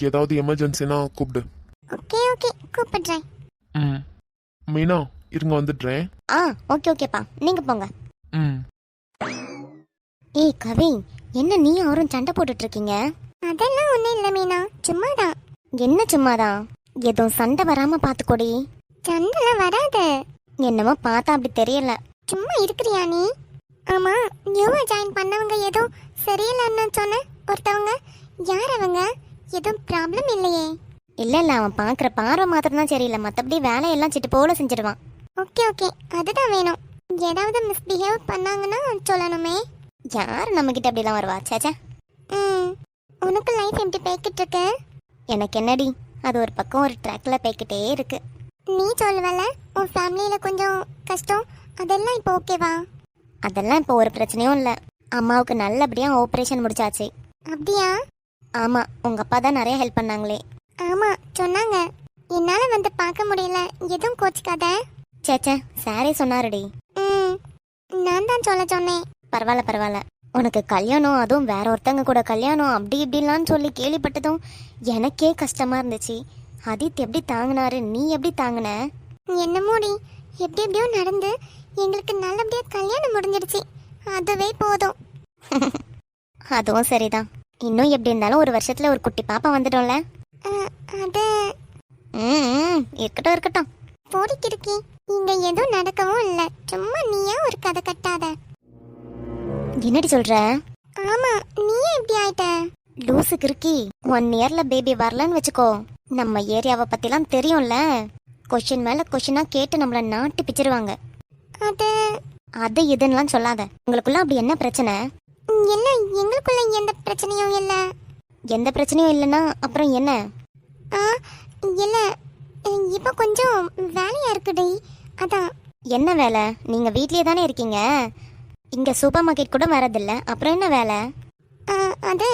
ஏதாவது எமர்ஜென்சினா கூப்பிடு. Okay okay கூப்பிடுறேன். ம். மீனா இருங்க வந்துடுறேன். ஓகே ஓகேப்பா, நீங்க போங்க. ம். ஏய் கவி, என்ன நீ அவரும் சண்டை போட்டுட்டு இருக்கீங்க? அதெல்லாம் ஒண்ணும் இல்ல மீனா, சும்மாதான். என்ன சும்மாதான்? எதுவும் சண்டை வராம பாத்துக்கோடி. சண்டைலாம் வராது. என்னமோ பார்த்தா அப்படி தெரியல. சும்மா இருக்கிறியா நீ? ஆமா, நியூவா ஜாயின் பண்ணவங்க ஏதோ சரியில்லைன்னு சொன்ன ஒருத்தவங்க, யார் அவங்க? எதுவும் ப்ராப்ளம் இல்லையே? இல்ல அவன் பாக்குற பார்வை மாத்திரம் தான் சரியில்லை, மத்தபடி வேலையெல்லாம் சிட்டு போல செஞ்சிடுவான். ஓகே ஓகே, அதுதான் வேணும். ஏதாவது மிஸ்பிஹேவ் பண்ணாங்கன்னா சொல்லணுமே. யார் நம்ம கிட்ட அப்படிலாம் வருவா? சேச்சா. உனக்கு லைஃப் எப்படி போய்கிட்டு இருக்கு? எனக்கு என்னடி, அது ஒரு பக்கம் ஒரு ட்ராக்ல போய்கிட்டே இருக்கு. நீ சொல்லுவல உன் ஃபேமிலியில கொஞ்சம் கஷ்டம், அதெல்லாம் இப்போ ஓகேவா? அதெல்லாம் இப்போ ஒரு பிரச்சனையும் இல்லை. அம்மாவுக்கு நல்லபடியா ஆபரேஷன் முடிச்சாச்சு. அப்படியா? ஆமா, உங்க அப்பா தான் நிறைய ஹெல்ப் பண்ணாங்களே. ஆமா சொன்னாங்க, என்னால வந்து பார்க்க முடியல, எதுவும் கோச்சிக்காத. சேச்சே, சாரே சொன்னாருடி. நான் தான் சொல்ல சொன்னேன். பரவாயில்ல பரவாயில்ல. உனக்கு கல்யாணம், அதுவும் வேற ஒருத்தங்க கூட கல்யாணம் அப்படி இப்படிலாம் சொல்லி கேள்விப்பட்டதும் எனக்கே கஷ்டமா இருந்துச்சு. ஆதித் எப்படி தாங்கினாரு, நீ எப்படி தாங்கின? என்னமோடி, எப்படி எப்படியோ நடந்து எங்களுக்கு நல்லபடியா கல்யாணம் முடிஞ்சிடுச்சு, அதுவே போதும். அதுவும் சரிதான். இன்னும் எப்படி இருந்தாலும் ஒரு வருஷத்துல ஒரு குட்டி பாப்பா வந்துடும்ல. அது இருக்கட்டும் இருக்கட்டும். போடிக்கிருக்கி, இங்க எதுவும் நடக்கவும் இல்லை, சும்மா நீயா ஒரு கதை கட்டாத. என்னடி சொல்ற? ஆமா, நீயே எப்படி ஆயிட்ட? லூசுக்கு இருக்கி, 1 இயர்ல பேபி வரலன்னு வச்சுக்கோ, நம்ம ஏரியாவை பத்திலாம் தெரியும்ல, கொஸ்டின் மேல கொஸ்டினா கேட்டு நம்மள நாட்டி பிச்சிருவாங்க. அது இதுன்னெலாம் சொல்லாத. உங்களுக்குள்ள அப்படி என்ன பிரச்சனை? இல்ல, எங்களுக்குள்ள எந்த பிரச்சனையும் இல்ல. எந்த பிரச்சனையும் இல்லைன்னா அப்புறம் என்ன? இல்ல, இப்போ கொஞ்சம் வேலையா இருக்குடி, அதான். என்ன வேலை? நீங்க வீட்லயே தானே இருக்கீங்க, இங்க சூப்பர் மார்க்கெட் கூட வரதில்ல, அப்புறம் என்ன வேலை? அது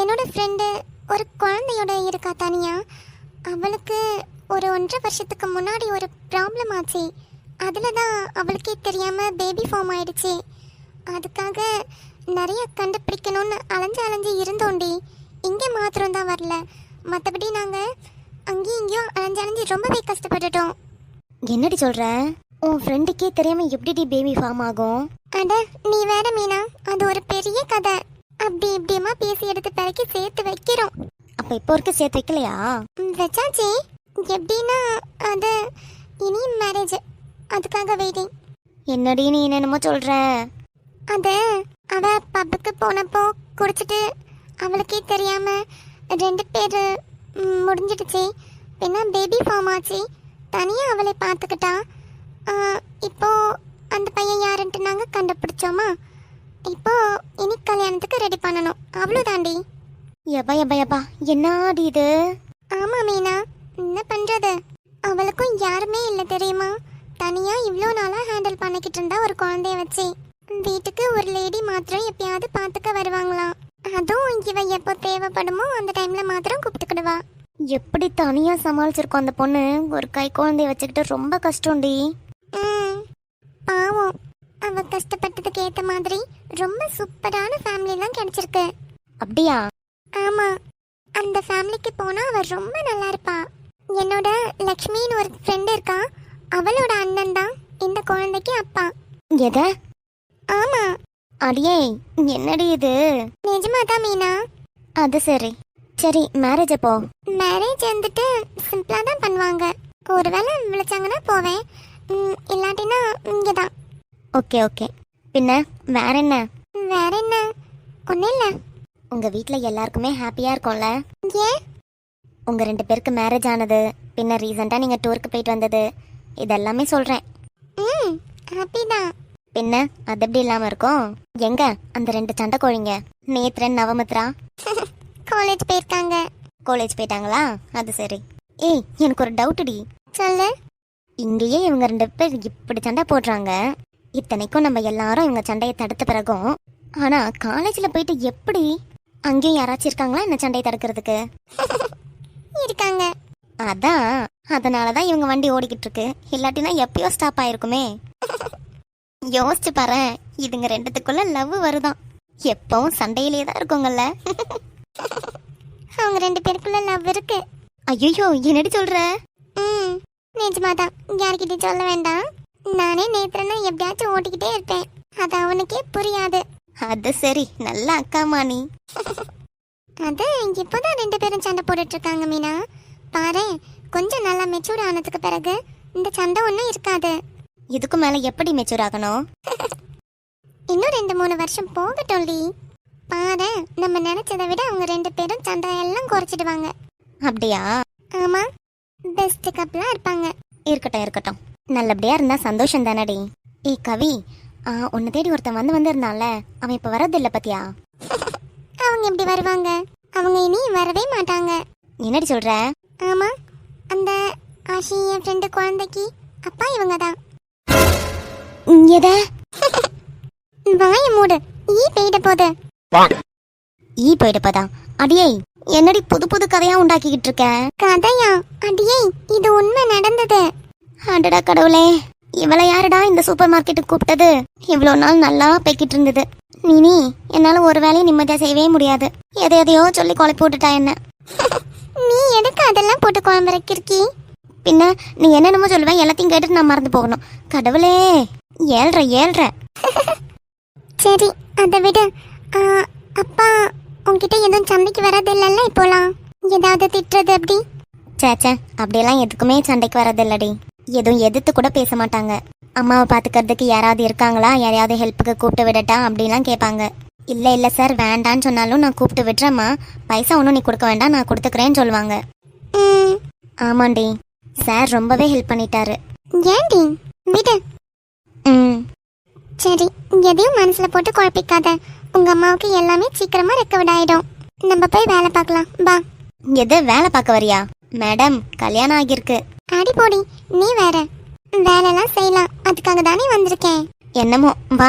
என்னோட ஃப்ரெண்டு ஒரு குழந்தையோட இருக்கா தனியா, அவளுக்கு ஒரு 1.5 வருஷத்துக்கு முன்னாடி ஒரு ப்ராப்ளம் ஆச்சு. அதில் தான் அவளுக்கே தெரியாமல் பேபி ஃபார்ம் ஆயிடுச்சு. அதுக்காக நிறைய கண்டுபிடிக்கணும்னு அலைஞ்சு இருந்தோண்டி. இங்கே மாத்திரம் தான் வரல, மற்றபடி நாங்கள் அங்கேயும் இங்கேயும் அலைஞ்சு ரொம்பவே கஷ்டப்பட்டுட்டோம். என்னடி சொல்கிற? உன் ஃப்ரெண்டுக்கே தெரியாமல் எப்படி பேபி ஃபார்ம் ஆகும்? அட நீ வேற மீனா, அது ஒரு பெரிய கதை. அப்படி இப்படியமா பேசி எடுத்து பிறகு சேர்த்து வைக்கிறோம். அப்போ இப்போ இருக்க சேர்த்து வைக்கலையா? வச்சாச்சி. எப்படின்னா அது இனி மேரேஜ், அதுக்காக வெயிட்டிங். என்னடி நீ என்னென்னமோ சொல்ற? அது அவ பப்புக்கு போனப்போ குடிச்சிட்டு அவளுக்கே தெரியாம 2 பேர் முடிஞ்சிடுச்சு. பின்ன பேபி ஃபார்ம் ஆச்சு, தனியா அவளை பார்த்துக்கிட்டா. இப்போ அந்த பையன் யாருன்ட்டு நாங்கள் கண்டுபிடிச்சோமா, இப்போ இனி கல்யாணத்துக்கு ரெடி பண்ணணும், அவ்வளோதாண்டி. எப்பா எப்பா எப்பா, என்னாடி இது? ஆமா மீனா, என்ன பண்றது, அவளுக்கும் யாருமே இல்லை தெரியுமா. தனியா இவ்வளோ நாளாக ஹேண்டில் பண்ணிக்கிட்டு இருந்தா ஒரு குழந்தைய வச்சு. வீட்டுக்கு ஒரு லேடி மாத்திரம் எப்பயாவது பார்த்துக்க வருவாங்களாம், அதுவும் இவ எப்போ தேவைப்படுமோ அந்த டைம்ல மாத்திரம் கூப்பிட்டுக்கிடுவா. எப்படி தனியா சமாளிச்சிருக்கோம் அந்த பொண்ணு, ஒரு கை குழந்தைய வச்சுக்கிட்டு ரொம்ப கஷ்டம்டி. பாவம், அவ கஷ்டப்பட்டதுக்கு ஏத்த மாதிரி ரொம்ப சூப்பரான ஃபேமிலி எல்லாம் கிடைச்சிருக்கு. அப்படியா? ஆமா, அந்த ஃபேமிலிக்கு போனா அவ ரொம்ப நல்லா இருப்பா. என்னோட லக்ஷ்மின்னு ஒரு ஃப்ரெண்ட் இருக்கா, அவளோட அண்ணன் தான் இந்த குழந்தைக்கு அப்பா. எத? ஆமா. அடியே, என்னடி இது? நிஜமாதான் மீனா. அது சரி சரி, மேரேஜ் அப்போ? மேரேஜ் வந்துட்டு சிம்பிளா தான் பண்ணுவாங்க, ஒருவேளை விழிச்சாங்கன்னா போவேன், இல்லாட்டினா இங்கே தான். Okay okay. பின்ன வேற என்ன? வேற என்ன, ஒன்றும் இல்லை. உங்கள் வீட்டில் எல்லாருக்குமே ஹாப்பியாக இருக்கும்ல? ஏன்? உங்கள் 2 பேருக்கு மேரேஜ் ஆனது, பின்ன ரீசெண்டாக நீங்கள் டூருக்கு போயிட்டு வந்தது, இதெல்லாமே சொல்கிறேன். ஹாப்பி தான். பின்ன அது எப்படி இல்லாமல் இருக்கும்? எங்க அந்த 2 சண்டை கோழிங்க, நேத்ரன் நவமித்ரா? காலேஜ் போயிருக்காங்க. காலேஜ் போயிட்டாங்களா? அது சரி. ஏய், எனக்கு ஒரு டவுட்டுடி. சொல்லு. இங்கேயே இவங்க 2 பேர் இப்படி சண்டை போடுறாங்க, இத்தனைக்கும் நம்ம எல்லாரும் இவங்க சண்டையை தடுத்த பிறகும், ஆனா காலேஜ்ல போயிட்டு எப்படி? அங்கேயும் யாராச்சும் இருக்காங்களா என்ன சண்டையை தடுக்கிறதுக்கு? இருக்காங்க. அதான், அதனாலதான் இவங்க வண்டி ஓடிக்கிட்டு இருக்கு, இல்லாட்டினா எப்பயோ ஸ்டாப் ஆயிருக்குமே. யோசிச்சு பாரு, இதுங்க 2த்துக்குள்ள லவ் வருதான், எப்பவும் சண்டையிலே தான் இருக்குங்கல்ல. அவங்க 2 பேருக்குள்ள லவ் இருக்கு. ஐயோ என்னடி சொல்ற? நிஜமாதான், யார்கிட்டயும் சொல்ல வேண்டாம். நானே நேத்திரனா எப்படியாச்சும் ஓட்டிக்கிட்டே இருப்பேன். அது அவனுக்கே புரியாது. அது சரி, நல்ல அக்காமா நீ. அது இப்போதான் 2 பேரும் சண்டை போட்டுட்டு இருக்காங்க மீனா. பாரு, கொஞ்சம் நல்லா மெச்சூர் ஆனதுக்கு பிறகு இந்த சண்டை ஒன்றும் இருக்காது. இதுக்கு மேல எப்படி மெச்சூர் ஆகணும்? இன்னும் 2-3 வருஷம் போகட்டும்டி. பாரு, நம்ம நினைச்சதை விட அவங்க 2 பேரும் சண்டை எல்லாம் குறைச்சிடுவாங்க. அப்படியா? ஆமா, பெஸ்ட் கப்லா இருப்பாங்க. இருக்கட்டும் இருக்கட்டும், நல்லபடியா இருந்தா சந்தோஷம் தானடி. ஏய் கவி, உன்னை தேடி ஒருத்தன் வந்து இருந்தான்ல, அவன் இப்ப வரதில்ல பத்தியா? அவங்க எப்படி வருவாங்க? அவங்க இனி வரவே மாட்டாங்க. என்னடி சொல்ற? ஆமா, அந்த ஆஷி என் ஃப்ரெண்டு குழந்தைக்கு அப்பா இவங்க தான். எத? வாய மூடு, ஈ போயிட போது. ஈ போயிட போதா? அடியே, என்னடி புது புது கதையா உண்டாக்கிக்கிட்டு இருக்க? கதையா? அடியே, இது உண்மை நடந்தது. அடடா கடவுளே, இவளை யாருடா இந்த சூப்பர் மார்க்கெட்டுக்கு கூப்பிட்டது? இவ்வளவு நாள் நல்லா போய்கிட்டு இருந்தது. நீ என்னால ஒரு வேலையை நிம்மதியா செய்யவே முடியாது. எதையோ சொல்லி குழப்பி விட்டுட்டா என்ன. நீ எதுக்கு அதெல்லாம் போட்டு குழம்புற கிறுக்கி? பின்ன நீ என்னென்னமோ சொல்லுவேன், எல்லாத்தையும் கேட்டுட்டு நான் மறந்து போகணும். கடவுளே, ஏழ்ற. சரி, அதை விட. அப்பா உன்கிட்ட எதுவும் சண்டைக்கு வராது இல்லைல்ல இப்போலாம்? ஏதாவது திட்டுறது அப்படி? சேச்சே, அப்படியெல்லாம் எதுக்குமே சண்டைக்கு வரதில்லடி. எதுவும் எதிர்த்து கூட பேச மாட்டாங்க. அம்மாவை பார்த்துக்கிறதுக்கு யாராவது இருக்காங்களா, யாரையாவது ஹெல்ப்புக்கு கூப்பிட்டு விடட்டா அப்படிலாம் கேட்பாங்க. இல்லை சார் வேண்டான்னு சொன்னாலும் நான் கூப்பிட்டு விட்டுறேம்மா, பைசா ஒன்றும் நீ கொடுக்க வேண்டாம், நான் கொடுத்துக்கிறேன்னு சொல்லுவாங்க. ஆமாண்டி, சார் ரொம்பவே ஹெல்ப் பண்ணிட்டாரு. ஏண்டி விடு. சரி, எதையும் மனசுல போட்டு குழப்பிக்காத. உங்க அம்மாவுக்கு எல்லாமே சீக்கிரமா ரெக்கவர் ஆயிடும். நம்ம போய் வேலை பார்க்கலாம், பா. எது வேலை பார்க்க வரியா? மேடம், கல்யாணம் ஆகியிருக்கு. அடி போடி, நீ வேற. வேலைலாம் செய்யலாம், அதுக்காக தானே வந்திருக்கேன். என்னமோ, வா.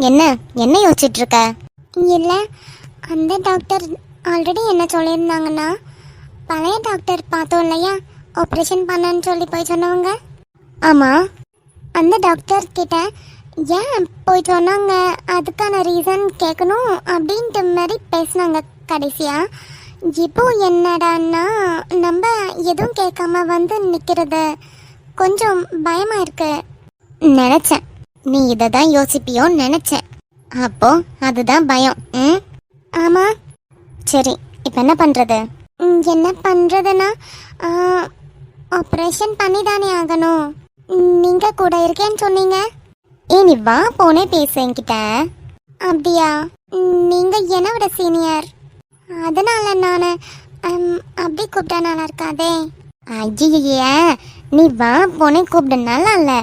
என்ன யோசிச்சுட்டு இருக்க? இல்ல, அந்த டாக்டர் ஆல்ரெடி என்ன சொல்லியிருந்தாங்கன்னா, பழைய டாக்டர் பார்த்தோம் இல்லையா, ஆப்ரேஷன் பண்ணன்னு சொல்லி போய் சொன்னவங்க. ஆமா, அந்த டாக்டர் கிட்ட ஏன் போய் சொன்னாங்க, அதுக்கான ரீசன் கேட்கணும் அப்படின்ட்டு மாதிரி பேசினாங்க கடைசியா. இப்போ என்னடான்னா, நம்ம எதுவும் கேட்காம வந்து நிற்கிறது கொஞ்சம் பயமா இருக்கு. நினைச்சேன் நீ இதை தான் யோசிப்பியோன்னு நினைச்சேன். அப்போ அதுதான் பயம். ஆமா. சரி, இப்போ என்ன பண்றது? என்ன பண்றதுன்னா, ஆப்ரேஷன் பண்ணி தானே ஆகணும். நீங்க கூட இருக்கேன்னு சொன்னீங்க. நீ வா, போனே பேச என்கிட்ட. அப்படியா? நீங்க என்னோட சீனியர், அதனால நான் அப்படி கூப்பிட்டா நல்லா இருக்காதே. ஐய, நீ வா போனே கூப்பிடு, நல்லா இல்லை.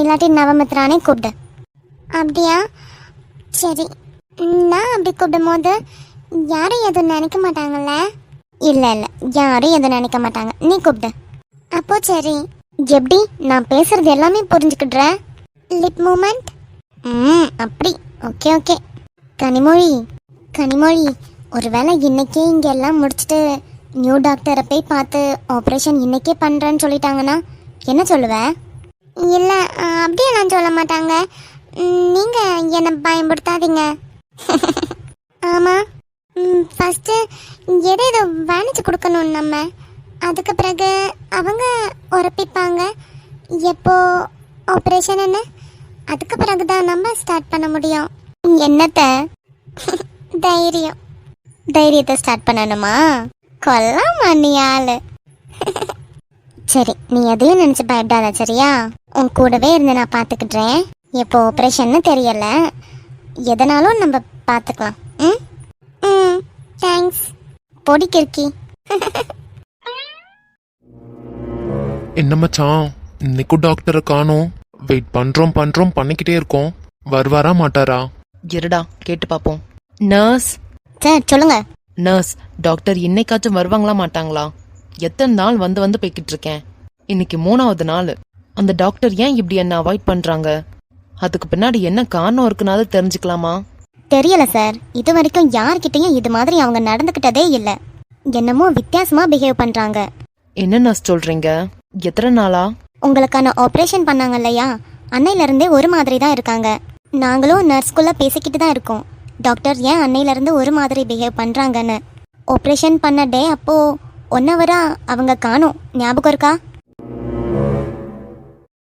இல்லாட்டி நவமித்ரானே கூப்பிடு. அப்படியா? சரி, நான் அப்படி கூப்பிடும் போது யாரும் எதுவும் நினைக்க மாட்டாங்கல்ல? இல்லை யாரும் எதுவும் நினைக்க மாட்டாங்க, நீ கூப்பிடு. அப்போ சரி. எப்படி நான் பேசுறது எல்லாமே புரிஞ்சுக்கிடுற? Lip movement. அப்படி. ஓகே. கனிமொழி, ஒருவேளை இன்னைக்கே இங்க எல்லாம் முடிச்சுட்டு நியூ டாக்டரை போய் பார்த்து ஆப்ரேஷன் இன்னைக்கே பண்றேன்னு சொல்லிட்டாங்கன்னா என்ன சொல்லுவ? இல்ல, அப்படியெல்லாம் சொல்ல மாட்டாங்க. நீங்க என்ன பயன்படுத்தாதீங்க. ஆமா, ஃபர்ஸ்ட் ஏதோ வேணிச்சு கொடுக்கணும் நம்ம. அதுக்கு பிறகு அவங்க உரப்பிப்பாங்க எப்போ ஆப்ரேஷன். அதுக்கு பிறகுதான் நம்ம ஸ்டார்ட் பண்ண முடியும். என்னத்த? தைரியத்தை ஸ்டார்ட் பண்ணணுமா? கொல்லாமா நீ ஆளு. சரி, நீ எதையும் நினைச்சு பயப்படாத, சரியா? உன் கூடவே இருந்து நான் பார்த்துக்கிட்டேன். எப்போ ஆப்ரேஷன்னு தெரியல, எதனாலும் நம்ம பார்த்துக்கலாம். தேங்க்ஸ். பொடி கிறுக்கி. என்ன மச்சான், இன்னைக்கும் டாக்டரை காணோம். வெயிட் பண்றோம் பண்ணிக்கிட்டே இருக்கோம். வருவாரா மாட்டாரா? இருடா, கேட்டு பாப்போம். நர்ஸ் சார், சொல்லுங்க. நர்ஸ், டாக்டர் இன்னைக்காச்சும் வருவாங்களா மாட்டாங்களா? எத்தனை நாள் வந்து போய்கிட்டு இருக்கேன், இன்னைக்கு 3வது நாள். அந்த டாக்டர் ஏன் இப்படி என்ன அவாய்ட் பண்றாங்க? அதுக்கு பின்னாடி என்ன காரணம் இருக்குனாவது தெரிஞ்சுக்கலாமா? தெரியல சார், இது வரைக்கும் யார்கிட்டயும் இது மாதிரி அவங்க நடந்துக்கிட்டதே இல்லை. என்னமோ வித்தியாசமா பிஹேவ் பண்றாங்க. என்ன நர்ஸ் சொல்றீங்க? எத்தனை நாளா? உங்களுக்கான ஆப்ரேஷன் பண்ணாங்க இல்லையா, அன்னையிலேருந்தே ஒரு மாதிரி தான் இருக்காங்க. நாங்களும் நர்ஸ்குள்ளே பேசிக்கிட்டு தான் இருக்கோம். டாக்டர் ஏன் அன்னையிலேருந்து ஒரு மாதிரி பிஹேவ் பண்ணுறாங்கன்னு. ஆப்ரேஷன் பண்ண டே அப்போது 1 ஹவராக அவங்க காணோம். ஞாபகம் இருக்கா?